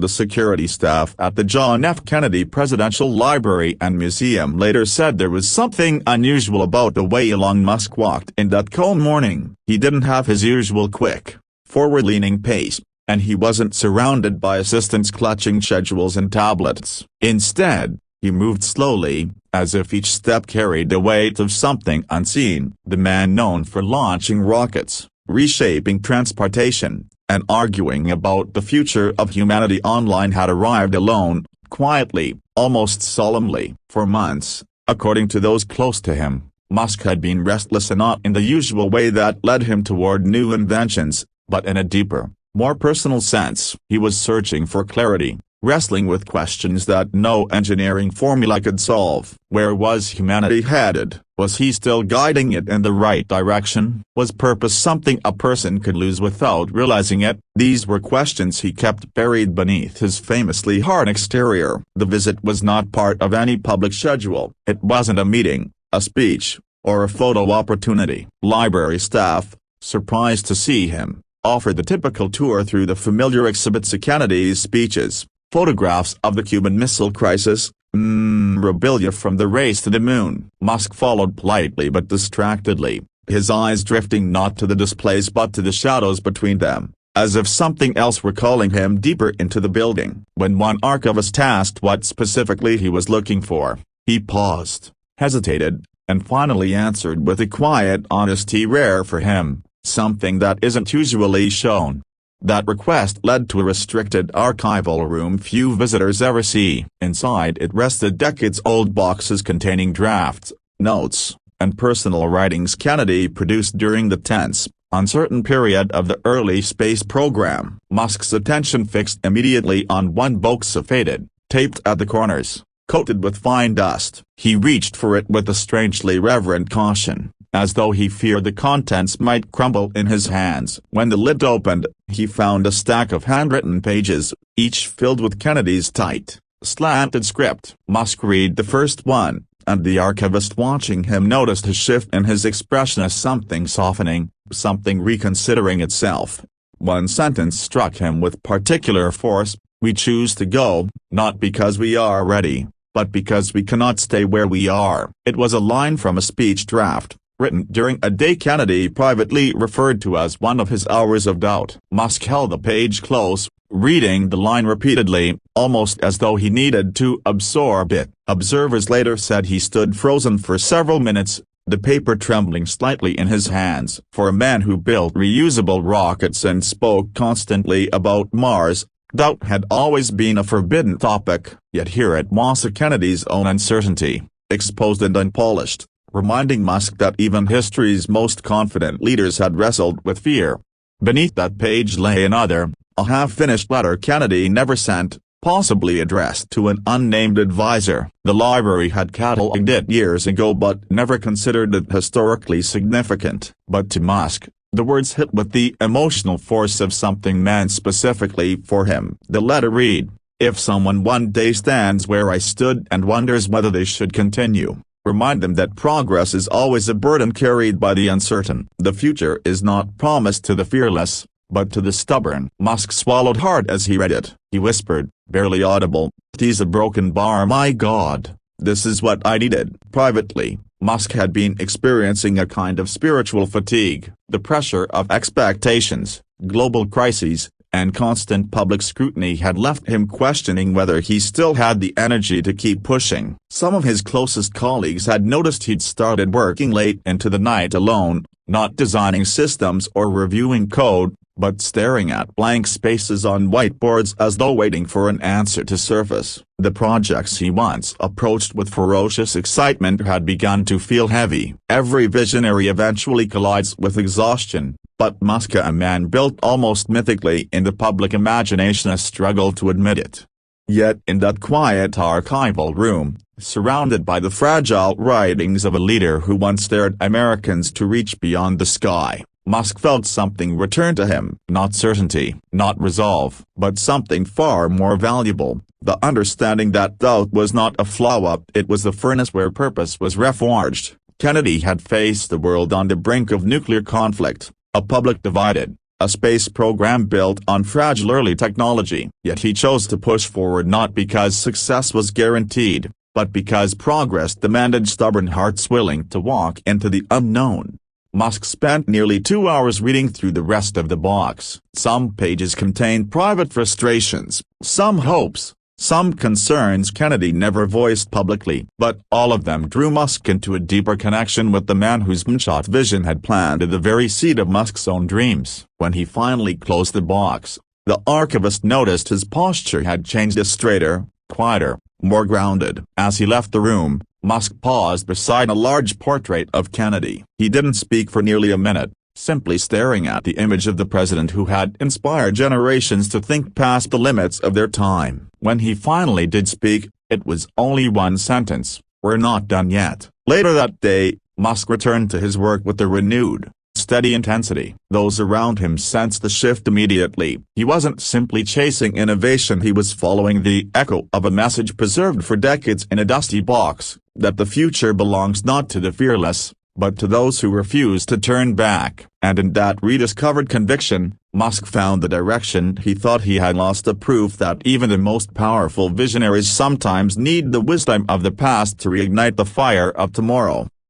The security staff at the John F. Kennedy Presidential Library and Museum later said there was something unusual about the way Elon Musk walked in that cold morning. He didn't have his usual quick, forward-leaning pace, and he wasn't surrounded by assistants clutching schedules and tablets. Instead, he moved slowly, as if each step carried the weight of something unseen. The man known for launching rockets, reshaping transportation, and arguing about the future of humanity online had arrived alone, quietly, almost solemnly. For months, according to those close to him, Musk had been restless, and not in the usual way that led him toward new inventions, but in a deeper, more personal sense. He was searching for clarity, wrestling with questions that no engineering formula could solve. Where was humanity headed? Was he still guiding it in the right direction? Was purpose something a person could lose without realizing it? These were questions he kept buried beneath his famously hard exterior. The visit was not part of any public schedule. It wasn't a meeting, a speech, or a photo opportunity. Library staff, surprised to see him, offered the typical tour through the familiar exhibits of Kennedy's speeches. Photographs of the Cuban Missile Crisis, memorabilia from the race to the moon. Musk followed politely but distractedly, his eyes drifting not to the displays but to the shadows between them, as if something else were calling him deeper into the building. When one archivist asked what specifically he was looking for, he paused, hesitated, and finally answered with a quiet honesty rare for him, something that isn't usually shown. That request led to a restricted archival room few visitors ever see. Inside it rested decades-old boxes containing drafts, notes, and personal writings Kennedy produced during the tense, uncertain period of the early space program. Musk's attention fixed immediately on one box, faded, taped at the corners, coated with fine dust. He reached for it with a strangely reverent caution, as though he feared the contents might crumble in his hands. When the lid opened, he found a stack of handwritten pages, each filled with Kennedy's tight, slanted script. Musk read the first one, and the archivist watching him noticed a shift in his expression, as something softening, something reconsidering itself. One sentence struck him with particular force: "We choose to go, not because we are ready, but because we cannot stay where we are." It was a line from a speech draft, written during a day Kennedy privately referred to as one of his hours of doubt. Musk held the page close, reading the line repeatedly, almost as though he needed to absorb it. Observers later said he stood frozen for several minutes, the paper trembling slightly in his hands. For a man who built reusable rockets and spoke constantly about Mars, doubt had always been a forbidden topic. Yet here it was, Kennedy's own uncertainty, exposed and unpolished, reminding Musk that even history's most confident leaders had wrestled with fear. Beneath that page lay another, a half-finished letter Kennedy never sent, possibly addressed to an unnamed advisor. The library had catalogued it years ago but never considered it historically significant. But to Musk, the words hit with the emotional force of something meant specifically for him. The letter read, "If someone one day stands where I stood and wonders whether they should continue, remind them that progress is always a burden carried by the uncertain. The future is not promised to the fearless, but to the stubborn." Musk swallowed hard as he read it. He whispered, barely audible, "'Tis a broken bar, my God. This is what I needed." Privately, Musk had been experiencing a kind of spiritual fatigue. The pressure of expectations, global crises, and constant public scrutiny had left him questioning whether he still had the energy to keep pushing. Some of his closest colleagues had noticed he'd started working late into the night alone, not designing systems or reviewing code, but staring at blank spaces on whiteboards as though waiting for an answer to surface. The projects he once approached with ferocious excitement had begun to feel heavy. Every visionary eventually collides with exhaustion, but Musk, a man built almost mythically in the public imagination, has struggled to admit it. Yet in that quiet archival room, surrounded by the fragile writings of a leader who once dared Americans to reach beyond the sky, Musk felt something return to him. Not certainty, not resolve, but something far more valuable, the understanding that doubt was not a flaw, it was the furnace where purpose was reforged. Kennedy had faced the world on the brink of nuclear conflict, a public divided, a space program built on fragile early technology. Yet he chose to push forward not because success was guaranteed, but because progress demanded stubborn hearts willing to walk into the unknown. Musk spent nearly 2 hours reading through the rest of the box. Some pages contained private frustrations, some hopes, some concerns Kennedy never voiced publicly. But all of them drew Musk into a deeper connection with the man whose moonshot vision had planted the very seed of Musk's own dreams. When he finally closed the box, the archivist noticed his posture had changed, a straighter, quieter, more grounded. As he left the room, Musk paused beside a large portrait of Kennedy. He didn't speak for nearly a minute, simply staring at the image of the president who had inspired generations to think past the limits of their time. When he finally did speak, it was only one sentence: "We're not done yet." Later that day, Musk returned to his work with a renewed, steady intensity. Those around him sensed the shift immediately. He wasn't simply chasing innovation, he was following the echo of a message preserved for decades in a dusty box, that the future belongs not to the fearless, but to those who refuse to turn back. And in that rediscovered conviction, Musk found the direction he thought he had lost, a proof that even the most powerful visionaries sometimes need the wisdom of the past to reignite the fire of tomorrow.